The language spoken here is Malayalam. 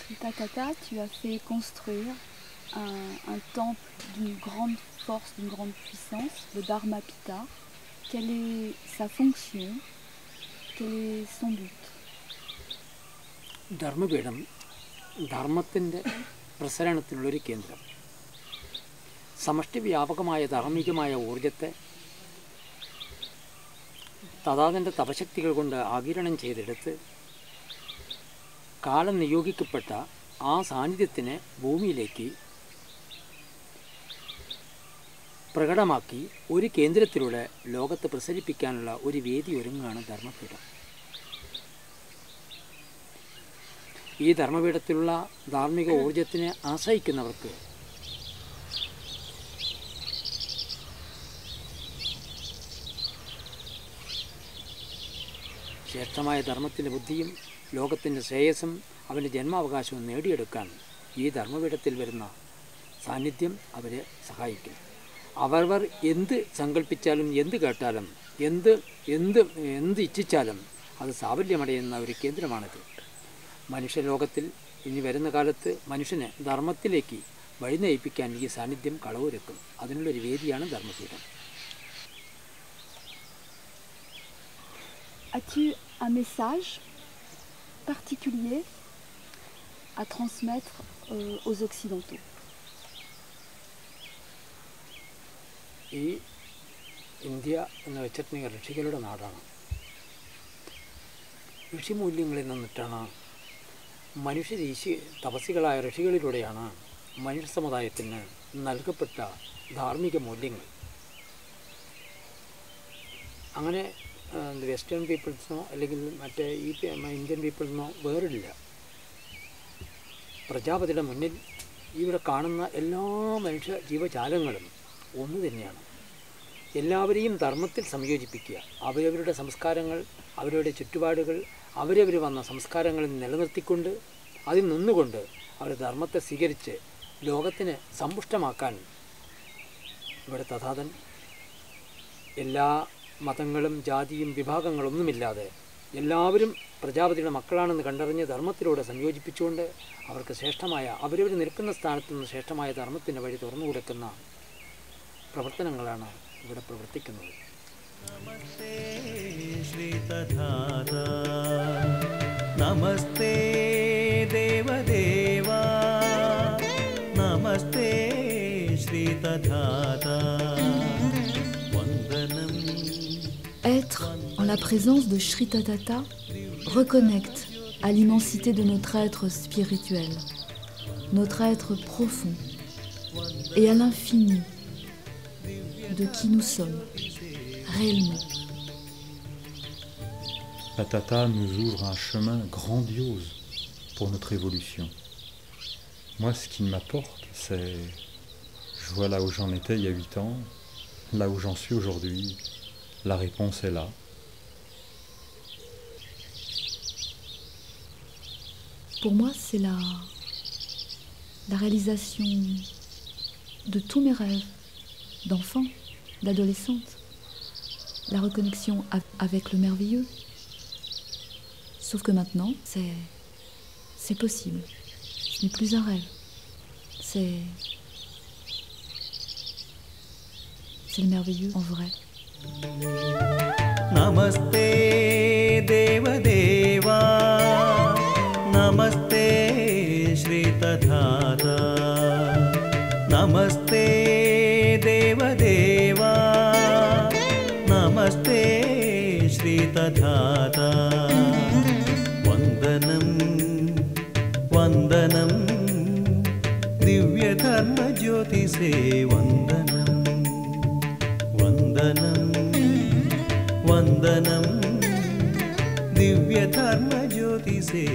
Sritatata, tu as fait construire un temple d'une grande force, d'une grande puissance, le Dharmapita. Quelle est sa fonction? Quel est son but? ധർമ്മപീഠം ധർമ്മത്തിൻ്റെ പ്രസരണത്തിനുള്ളൊരു കേന്ദ്രം. സമഷ്ടി വ്യാപകമായ ധാർമ്മികമായ ഊർജത്തെ തഥാതൻ്റെ തപശക്തികൾ കൊണ്ട് ആഗിരണം ചെയ്തെടുത്ത് കാലം നിയോഗിക്കപ്പെട്ട ആ സാന്നിധ്യത്തിനെ ഭൂമിയിലേക്ക് പ്രകടമാക്കി ഒരു കേന്ദ്രത്തിലൂടെ ലോകത്തെ പ്രസരിപ്പിക്കാനുള്ള ഒരു വേദി ഒരുങ്ങുകയാണ് ധർമ്മപീഠം. ഈ ധർമ്മപീഠത്തിലുള്ള ധാർമ്മിക ഊർജത്തിനെ ആശ്രയിക്കുന്നവർക്ക് ശ്രേഷ്ഠമായ ധർമ്മത്തിൻ്റെ ബുദ്ധിയും ലോകത്തിൻ്റെ ശ്രേയസ്സും അവൻ്റെ ജന്മാവകാശവും നേടിയെടുക്കാൻ ഈ ധർമ്മപീഠത്തിൽ വരുന്ന സാന്നിധ്യം അവരെ സഹായിക്കും. അവർ എന്ത് സങ്കല്പിച്ചാലും എന്ത് കേട്ടാലും എന്ത് ഇച്ഛിച്ചാലും അത് സാഫല്യമടയുന്ന ഒരു കേന്ദ്രമാണിത്. മനുഷ്യലോകത്തിൽ ഇനി വരുന്ന കാലത്ത് മനുഷ്യനെ ധർമ്മത്തിലേക്ക് വഴി നയിപ്പിക്കാൻ ഈ സാന്നിധ്യം കളവൊരുക്കും. അതിനുള്ളൊരു വേദിയാണ് ധർമ്മപീഠം. As-tu un message particulier à transmettre aux Occidentaux? ഈ ഇന്ത്യ എന്ന് വെച്ചിട്ടുണ്ടെങ്കിൽ ഋഷികളുടെ നാടാണ്. ഋഷിമൂല്യങ്ങളിൽ നിന്നിട്ടാണ് തപസ്സികളായ ഋഷികളിലൂടെയാണ് മനുഷ്യ സമുദായത്തിന് നൽകപ്പെട്ട ധാർമ്മിക മൂല്യങ്ങൾ. അങ്ങനെ വെസ്റ്റേൺ പീപ്പിൾസിനോ അല്ലെങ്കിൽ മറ്റേ ഈ ഇന്ത്യൻ പീപ്പിൾസിനോ വേറില്ല. പ്രജാപതിയുടെ മുന്നിൽ ഇവിടെ കാണുന്ന എല്ലാ മനുഷ്യ ജീവജാലങ്ങളും ഒന്ന് തന്നെയാണ്. എല്ലാവരെയും ധർമ്മത്തിൽ സംയോജിപ്പിക്കുക, അവരവരുടെ സംസ്കാരങ്ങൾ, അവരുടെ ചുറ്റുപാടുകൾ, അവരവർ വന്ന സംസ്കാരങ്ങളിൽ നിലനിർത്തിക്കൊണ്ട് അതിൽ നിന്നുകൊണ്ട് അവർ ധർമ്മത്തെ സ്വീകരിച്ച് ലോകത്തിന് സമ്പുഷ്ടമാക്കാൻ ഇവിടെ തഥാതൻ എല്ലാ മതങ്ങളും ജാതിയും വിഭാഗങ്ങളൊന്നുമില്ലാതെ എല്ലാവരും പ്രജാപതിയുടെ മക്കളാണെന്ന് കണ്ടറിഞ്ഞ് ധർമ്മത്തിലൂടെ സംയോജിപ്പിച്ചുകൊണ്ട് അവർക്ക് ശ്രേഷ്ഠമായ അവരവർ നിൽക്കുന്ന സ്ഥാനത്ത് നിന്ന് ശ്രേഷ്ഠമായ ധർമ്മത്തിൻ്റെ വഴി തുറന്നു കൊടുക്കുന്ന പ്രവർത്തനങ്ങളാണ് ഇവിടെ പ്രവർത്തിക്കുന്നത്. നമസ്തേ ശ്രീതധാതാ, നമസ്തേ ദേവദേവാ, നമസ്തേ ശ്രീതധാതാ, വന്ദനം. Être en la présence de Sritatata reconnecte à l'immensité de notre être spirituel, notre être profond, et à l'infini de qui nous sommes réellement. La Tata nous ouvre un chemin grandiose pour notre évolution. Moi, ce qu'il m'apporte, c'est... Je vois là où j'en étais il y a 8 ans, là où j'en suis aujourd'hui. La réponse est là. Pour moi, c'est la réalisation de tous mes rêves d'enfant, d'adolescente. La reconnexion avec le merveilleux. Sauf que maintenant, c'est possible. Ce n'est plus un rêve. C'est le merveilleux en vrai. നമസ്തേ ദേവദേവാ, നമസ്തേ ശ്രീതധാതാ, നമസ്തേ ദേവദേവാ, നമസ്തേ ശ്രീതധാതാ, വന്ദനം വന്ദനം ദിവ്യധർമ്മജ്യോതിസേ, വന്ദനം വന്ദനം വന്ദനം ദിവ്യധർമ്മജ്യോതിസേ.